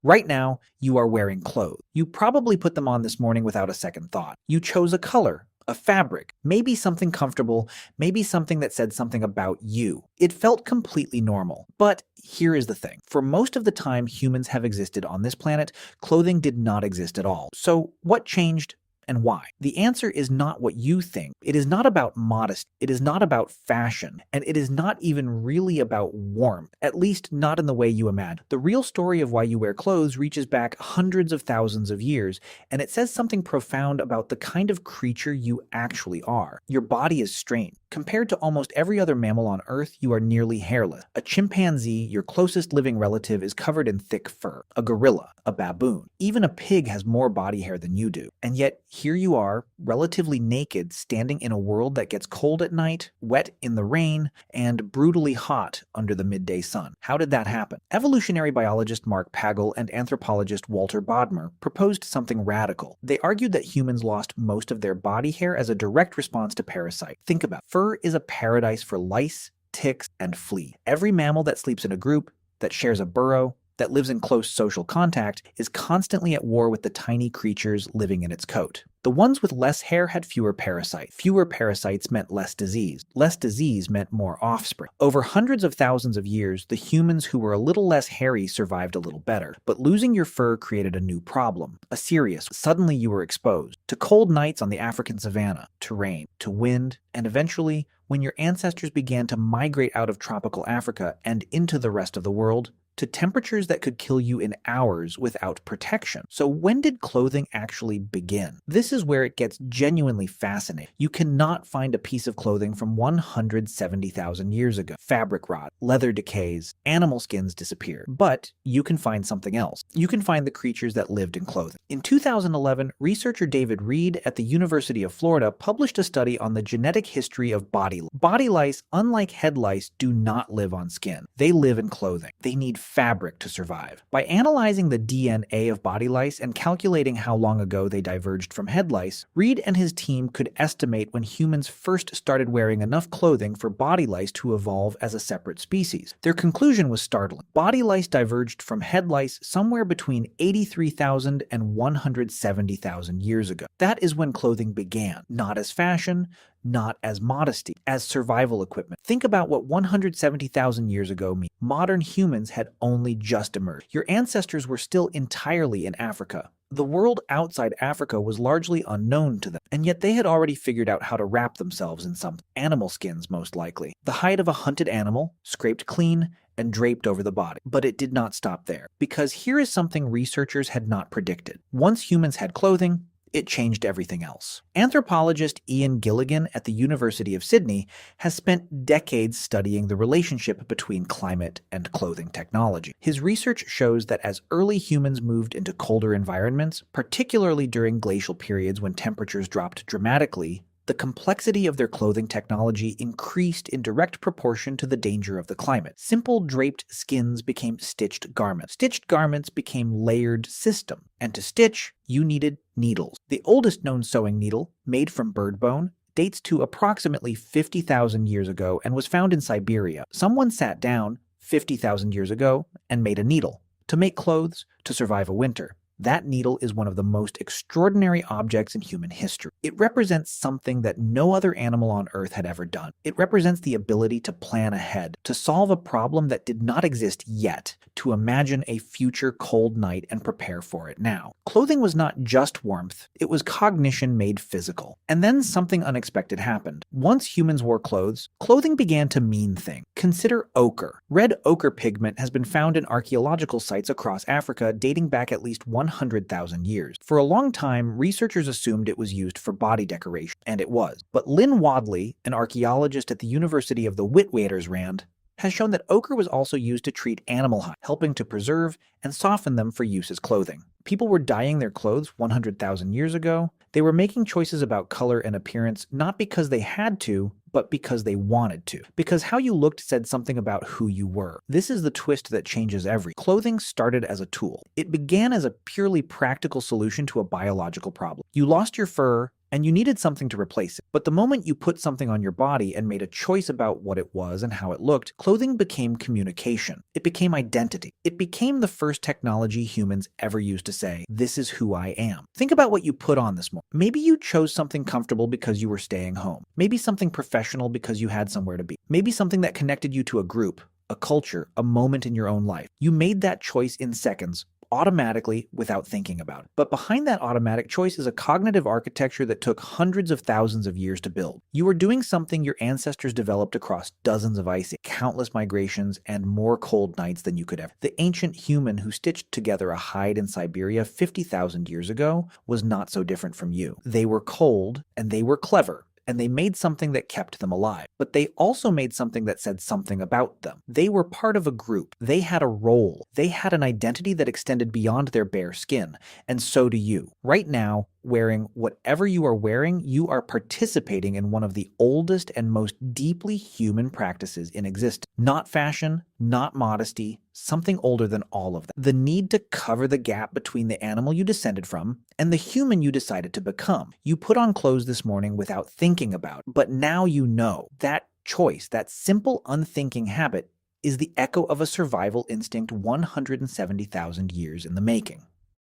Right now, you are wearing clothes. You probably put them on this morning without a second thought. You chose a color, a fabric, maybe something comfortable, maybe something that said something about you. It felt completely normal. But here is the thing. For most of the time humans have existed on this planet, clothing did not exist at all. So what changed? And why? The answer is not what you think. It is not about modesty. It is not about fashion. And it is not even really about warmth, at least not in the way you imagine. The real story of why you wear clothes reaches back hundreds of thousands of years, and it says something profound about the kind of creature you actually are. Your body is strange. Compared to almost every other mammal on Earth, you are nearly hairless. A chimpanzee, your closest living relative, is covered in thick fur. A gorilla, a baboon, even a pig has more body hair than you do. And yet, here you are, relatively naked, standing in a world that gets cold at night, wet in the rain, and brutally hot under the midday sun. How did that happen? Evolutionary biologist Mark Pagel and anthropologist Walter Bodmer proposed something radical. They argued that humans lost most of their body hair as a direct response to parasite. Think about it. Fur is a paradise for lice, ticks, and fleas. Every mammal that sleeps in a group, that shares a burrow, that lives in close social contact, is constantly at war with the tiny creatures living in its coat. The ones with less hair had fewer parasites. Fewer parasites meant less disease. Less disease meant more offspring. Over hundreds of thousands of years, the humans who were a little less hairy survived a little better. But losing your fur created a new problem. A serious. Suddenly you were exposed to cold nights on the African savanna, to rain, to wind, and eventually, when your ancestors began to migrate out of tropical Africa and into the rest of the world, to temperatures that could kill you in hours without protection. So when did clothing actually begin? This is where it gets genuinely fascinating. You cannot find a piece of clothing from 170,000 years ago. Fabric rot, leather decays, animal skins disappear. But you can find something else. You can find the creatures that lived in clothing. In 2011, researcher David Reed at the University of Florida published a study on the genetic history of body lice. Body lice, unlike head lice, do not live on skin. They live in clothing. They need fabric to survive. By analyzing the DNA of body lice and calculating how long ago they diverged from head lice, Reed and his team could estimate when humans first started wearing enough clothing for body lice to evolve as a separate species. Their conclusion was startling. Body lice diverged from head lice somewhere between 83,000 and 170,000 years ago. That is when clothing began, not as fashion, not as modesty, as survival equipment. Think about what 170,000 years ago means. Modern humans had only just emerged. Your ancestors were still entirely in Africa. The world outside Africa was largely unknown to them, and yet they had already figured out how to wrap themselves in some animal skins, most likely. The hide of a hunted animal, scraped clean, and draped over the body. But it did not stop there, because here is something researchers had not predicted. Once humans had clothing, it changed everything else. Anthropologist Ian Gilligan at the University of Sydney has spent decades studying the relationship between climate and clothing technology. His research shows that as early humans moved into colder environments, particularly during glacial periods when temperatures dropped dramatically, the complexity of their clothing technology increased in direct proportion to the danger of the climate. Simple draped skins became stitched garments. Stitched garments became layered systems. And to stitch, you needed needles. The oldest known sewing needle, made from bird bone, dates to approximately 50,000 years ago and was found in Siberia. Someone sat down 50,000 years ago and made a needle to make clothes to survive a winter. That needle is one of the most extraordinary objects in human history. It represents something that no other animal on Earth had ever done. It represents the ability to plan ahead, to solve a problem that did not exist yet, to imagine a future cold night and prepare for it now. Clothing was not just warmth, it was cognition made physical. And then something unexpected happened. Once humans wore clothes, clothing began to mean things. Consider ochre. Red ochre pigment has been found in archaeological sites across Africa dating back at least 100,000 years. For a long time, researchers assumed it was used for body decoration, and it was. But Lynn Wadley, an archaeologist at the University of the Witwatersrand, has shown that ochre was also used to treat animal hides, helping to preserve and soften them for use as clothing. People were dyeing their clothes 100,000 years ago. They were making choices about color and appearance not because they had to, but because they wanted to. Because how you looked said something about who you were. This is the twist that changes everything. Clothing started as a tool. It began as a purely practical solution to a biological problem. You lost your fur, and you needed something to replace it. But the moment you put something on your body and made a choice about what it was and how it looked, clothing became communication. It became identity. It became the first technology humans ever used to say, "This is who I am." Think about what you put on this morning. Maybe you chose something comfortable because you were staying home. Maybe something professional because you had somewhere to be. Maybe something that connected you to a group, a culture, a moment in your own life. You made that choice in seconds, automatically, without thinking about it. But behind that automatic choice is a cognitive architecture that took hundreds of thousands of years to build. You are doing something your ancestors developed across dozens of ice, countless migrations, and more cold nights than you could ever. The ancient human who stitched together a hide in Siberia 50,000 years ago was not so different from you. They were cold, and they were clever, and they made something that kept them alive. But they also made something that said something about them. They were part of a group. They had a role. They had an identity that extended beyond their bare skin. And so do you. Right now, wearing whatever you are wearing, you are participating in one of the oldest and most deeply human practices in existence. Not fashion, not modesty, something older than all of them. The need to cover the gap between the animal you descended from and the human you decided to become. You put on clothes this morning without thinking about it, but now you know. That choice, that simple unthinking habit, is the echo of a survival instinct 170,000 years in the making.